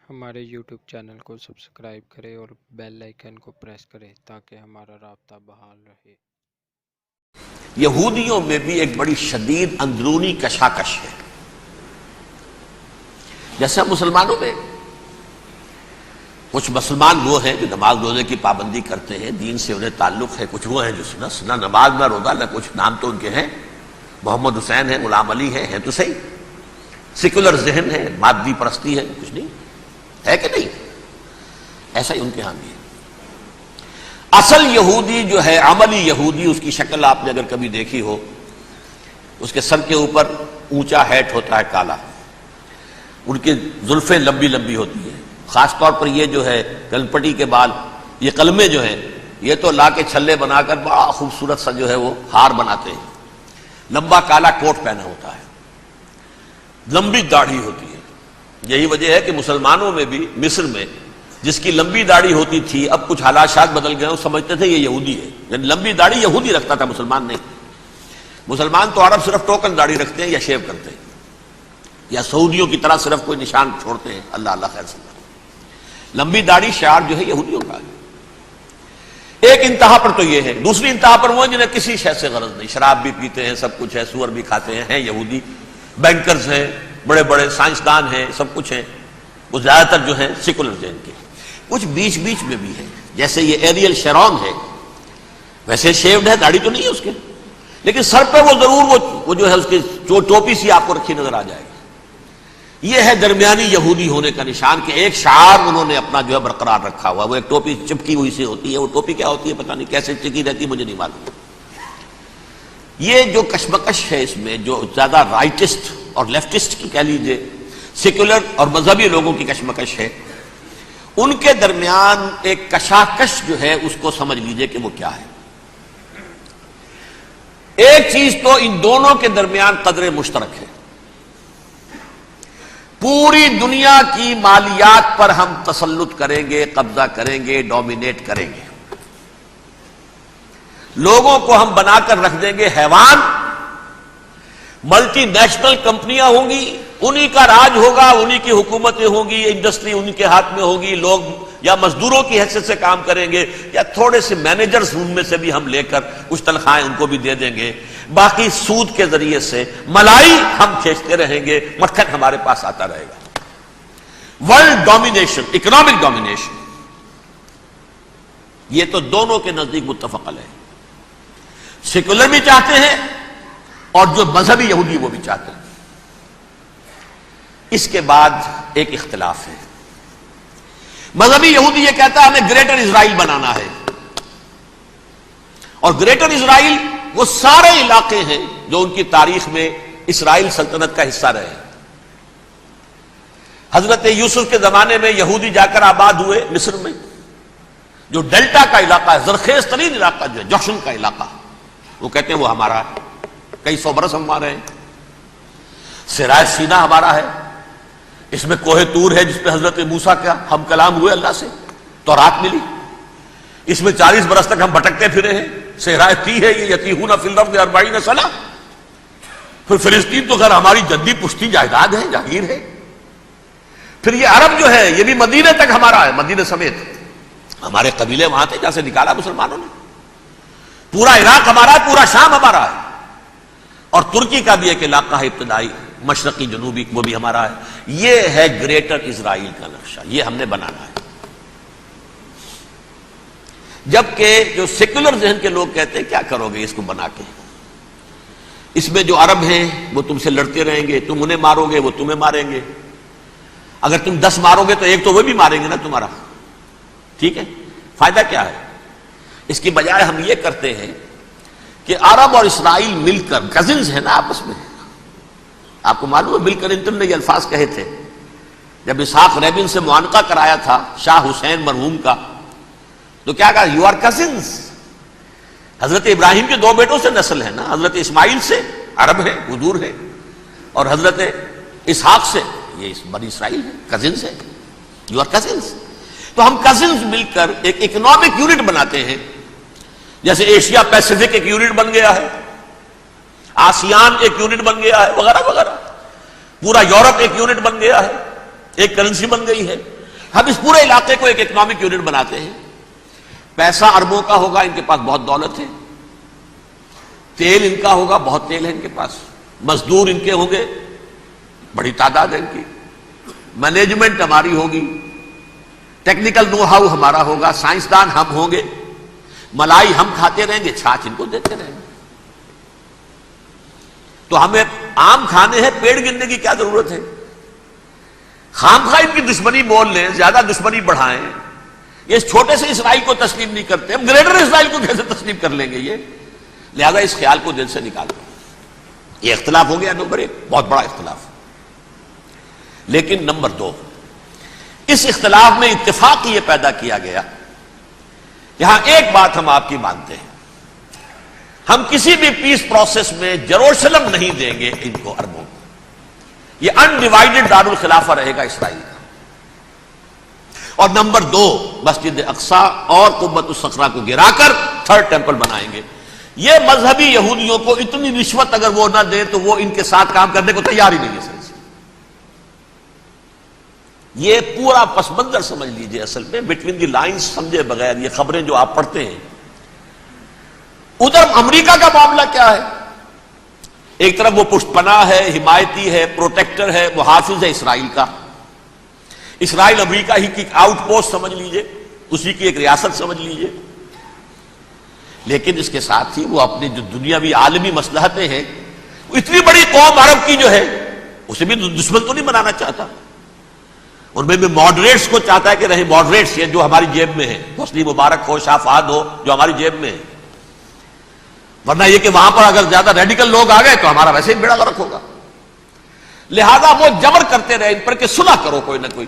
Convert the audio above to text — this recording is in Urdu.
ہمارے YouTube چینل کو سبسکرائب کریں اور بیل آئیکن کو پریس کریں تاکہ ہمارا رابطہ بحال رہے۔ یہودیوں میں بھی ایک بڑی شدید اندرونی کشاکش ہے، جیسے مسلمانوں میں کچھ مسلمان وہ ہیں جو نماز روزے کی پابندی کرتے ہیں، دین سے انہیں تعلق ہے، کچھ وہ ہیں جو نہ نماز نہ روزہ نہ کچھ، نام تو ان کے ہیں، محمد حسین ہیں، غلام علی ہیں تو صحیح، سیکولر ذہن ہے، مادی پرستی ہے، کچھ نہیں ہے کہ نہیں، ایسا ہی ان کے ہاں بھی ہے۔ اصل یہودی جو ہے، عملی یہودی، اس کی شکل آپ نے اگر کبھی دیکھی ہو، اس کے سر کے اوپر اونچا ہیٹ ہوتا ہے کالا، ان کی زلفیں لمبی لمبی ہوتی ہیں، خاص طور پر یہ جو ہے کلپٹی کے بال، یہ قلمے جو ہیں یہ تو لا کے چھلے بنا کر بڑا خوبصورت سا جو ہے وہ ہار بناتے ہیں، لمبا کالا کوٹ پہنا ہوتا ہے، لمبی داڑھی ہوتی ہے۔ یہی وجہ ہے کہ مسلمانوں میں بھی، مصر میں جس کی لمبی داڑھی ہوتی تھی، اب کچھ حالات بدل گئے، وہ سمجھتے تھے یہ یہودی ہے، یعنی لمبی داڑھی یہودی رکھتا تھا، مسلمان نہیں۔ مسلمان تو عرب صرف ٹوکن داڑھی رکھتے ہیں یا شیو کرتے ہیں، یا سعودیوں کی طرح صرف کوئی نشان چھوڑتے ہیں، اللہ اللہ خیر سنا۔ لمبی داڑھی شعار جو ہے یہودیوں کا ہے۔ ایک انتہا پر تو یہ ہے، دوسری انتہا پر وہ ہیں جنہیں کسی شے سے غرض نہیں، شراب بھی پیتے ہیں، سب کچھ ہے، سور بھی کھاتے ہیں یہودی، بینکرز ہیں، بڑے بڑے سائنسدان ہیں، سب کچھ ہیں، وہ زیادہ تر جو ہیں سیکولر ذہن کے۔ کچھ بیچ بیچ میں بھی ہے، جیسے یہ ایریل شیرون ہے، ویسے شیوڈ ہے، داڑھی تو نہیں ہے اس کے، لیکن سر پہ وہ ضرور وہ جو ہے اس کی ٹوپی سی آپ کو رکھی نظر آ جائے گی۔ یہ ہے درمیانی یہودی ہونے کا نشان، کہ ایک شعار انہوں نے اپنا جو ہے برقرار رکھا ہوا، وہ ایک ٹوپی چپکی ہوئی سے ہوتی ہے، وہ ٹوپی کیا ہوتی ہے پتہ نہیں، کیسے چکی رہتی ہے مجھے نہیں معلوم۔ یہ جو کشمکش ہے اس میں، جو زیادہ رائٹسٹ اور لیفٹسٹ کی کہہ لیجیے، سیکولر اور مذہبی لوگوں کی کشمکش ہے، ان کے درمیان ایک کشاکش جو ہے اس کو سمجھ لیجیے کہ وہ کیا ہے۔ ایک چیز تو ان دونوں کے درمیان قدر مشترک ہے، پوری دنیا کی مالیات پر ہم تسلط کریں گے، قبضہ کریں گے، ڈومینیٹ کریں گے، لوگوں کو ہم بنا کر رکھ دیں گے حیوان، ملٹی نیشنل کمپنیاں ہوں گی، انہی کا راج ہوگا، انہی کی حکومتیں ہوں گی، انڈسٹری انہی کے ہاتھ میں ہوگی، لوگ یا مزدوروں کی حیثیت سے کام کریں گے، یا تھوڑے سے مینیجرز ان میں سے بھی ہم لے کر کچھ تنخواہیں ان کو بھی دے دیں گے، باقی سود کے ذریعے سے ملائی ہم کھینچتے رہیں گے، مکھن ہمارے پاس آتا رہے گا۔ ورلڈ ڈومینیشن، اکنامک ڈومینیشن، یہ تو دونوں کے نزدیک متفق علیہ ہے، سیکولر بھی چاہتے ہیں اور جو مذہبی یہودی وہ بھی چاہتے ہیں۔ اس کے بعد ایک اختلاف ہے، مذہبی یہودی یہ کہتا ہے ہمیں گریٹر اسرائیل بنانا ہے، اور گریٹر اسرائیل وہ سارے علاقے ہیں جو ان کی تاریخ میں اسرائیل سلطنت کا حصہ رہے۔ حضرت یوسف کے زمانے میں یہودی جا کر آباد ہوئے مصر میں، جو ڈیلٹا کا علاقہ ہے، زرخیز ترین علاقہ جو ہے، جوشن کا علاقہ، وہ کہتے ہیں وہ ہمارا ہے، کئی سو برس ہمارے ہیں، سرائے سینا ہمارا ہے، اس میں کوہ طور ہے جس پہ حضرت موسیٰ کا ہم کلام ہوئے اللہ سے، تورات ملی، اس میں 40 برس تک ہم بھٹکتے پھرے ہیں، صحرائے تی ہے یہ، یتیہون فی الارض 40 سنہ۔ پھر فلسطین تو خیر ہماری جدی پشتی جائیداد ہے، جاگیر ہے۔ پھر یہ عرب جو ہے یہ بھی مدینے تک ہمارا ہے، مدینے سمیت ہمارے قبیلے وہاں تھے جہاں سے نکالا مسلمانوں نے، پورا عراق ہمارا ہے، پورا شام ہمارا ہے، اور ترکی کا بھی ایک علاقہ ہے ابتدائی مشرقی جنوبی، وہ بھی ہمارا ہے۔ یہ ہے گریٹر اسرائیل کا نقشہ، یہ ہم نے بنانا ہے۔ جبکہ جو سیکولر ذہن کے لوگ کہتے ہیں کیا کرو گے اس کو بنا کے، اس میں جو عرب ہیں وہ تم سے لڑتے رہیں گے، تم انہیں مارو گے وہ تمہیں ماریں گے، اگر تم 10 مارو گے تو ایک تو وہ بھی ماریں گے نا تمہارا، ٹھیک ہے، فائدہ کیا ہے؟ اس کی بجائے ہم یہ کرتے ہیں کہ عرب اور اسرائیل مل کر، کزنز ہیں نا آپس میں، آپ کو معلوم ہے بل کلنٹن نے یہ الفاظ کہے تھے جب اسحاق ریبن سے معانقہ کرایا تھا شاہ حسین مرحوم کا، تو کیا کہا؟ You are cousins. حضرت ابراہیم کے 2 بیٹوں سے نسل ہے نا، حضرت اسماعیل سے عرب ہے، حضور ہے، اور حضرت اسحاق سے یہ بنی اسرائیل ہے، کزنز ہے، یو آر کزنز۔ تو ہم کزنز مل کر ایک اکنامک یونٹ بناتے ہیں، جیسے ایشیا پیسیفک ایک یونٹ بن گیا ہے، آسیان ایک یونٹ بن گیا ہے، وغیرہ وغیرہ، پورا یورپ ایک یونٹ بن گیا ہے، ایک کرنسی بن گئی ہے۔ ہم اس پورے علاقے کو ایک اکنامک یونٹ بناتے ہیں. پیسہ اربوں کا ہوگا، ان کے پاس بہت دولت ہے. تیل ان کا ہوگا، بہت تیل ہے ان کے پاس. مزدور ان کے ہوں گے، بڑی تعداد ہے ان کی. مینجمنٹ ہماری ہوگی، ٹیکنیکل نو ہاؤ ہمارا ہوگا، سائنسدان ہم ہوں گے. ملائی ہم کھاتے رہیں گے، چھاچھ ان کو دیتے رہیں گے. تو ہمیں آم کھانے ہیں، پیڑ گننے کی کیا ضرورت ہے؟ خام خواہ ان کی دشمنی مول لیں، زیادہ دشمنی بڑھائیں. یہ اس چھوٹے سے اسرائیل کو تسلیم نہیں کرتے، ہم گریٹر اسرائیل کو کیسے تسلیم کر لیں گے؟ یہ لہذا اس خیال کو دل سے نکال دیں. یہ اختلاف ہو گیا نمبر ایک، بہت بڑا اختلاف. لیکن نمبر دو، اس اختلاف میں اتفاق یہ پیدا کیا گیا، یہاں ایک بات ہم آپ کی مانتے ہیں، ہم کسی بھی پیس پروسیس میں یروشلم نہیں دیں گے ان کو، عربوں کو. یہ انڈیوائیڈڈ دارالخلافہ رہے گا اسرائیل کا. اور نمبر دو، مسجد اقصی اور قبۃ الصخرہ کو گرا کر تھرڈ ٹیمپل بنائیں گے. یہ مذہبی یہودیوں کو اتنی رشوت اگر وہ نہ دیں تو وہ ان کے ساتھ کام کرنے کو تیار ہی نہیں ہے. یہ پورا پس منظر سمجھ لیجئے. اصل میں بٹوین دی لائنز سمجھے بغیر یہ خبریں جو آپ پڑھتے ہیں. ادھر امریکہ کا معاملہ کیا ہے؟ ایک طرف وہ پشت پناہ ہے، حمایتی ہے، پروٹیکٹر ہے، محافظ ہے اسرائیل کا. اسرائیل امریکہ ہی کی آؤٹ پوسٹ سمجھ لیجئے، اسی کی ایک ریاست سمجھ لیجئے. لیکن اس کے ساتھ ہی وہ اپنی جو دنیاوی عالمی مصلحتیں ہیں، اتنی بڑی قوم عرب کی جو ہے اسے بھی دشمن تو نہیں بنانا چاہتا. ان میں بھی ماڈریٹس کو چاہتا ہے کہ رہے ماڈریٹس، یہ جو ہماری جیب میں ہے، حسنی مبارک ہو، شاہ فہد ہو، جو ہماری جیب میں ہے. ورنہ یہ کہ وہاں پر اگر زیادہ ریڈیکل لوگ آ گئے تو ہمارا ویسے ہی بیڑا غرق ہوگا. لہذا وہ جبر کرتے رہے ان پر کہ صلح کرو کوئی نہ کوئی.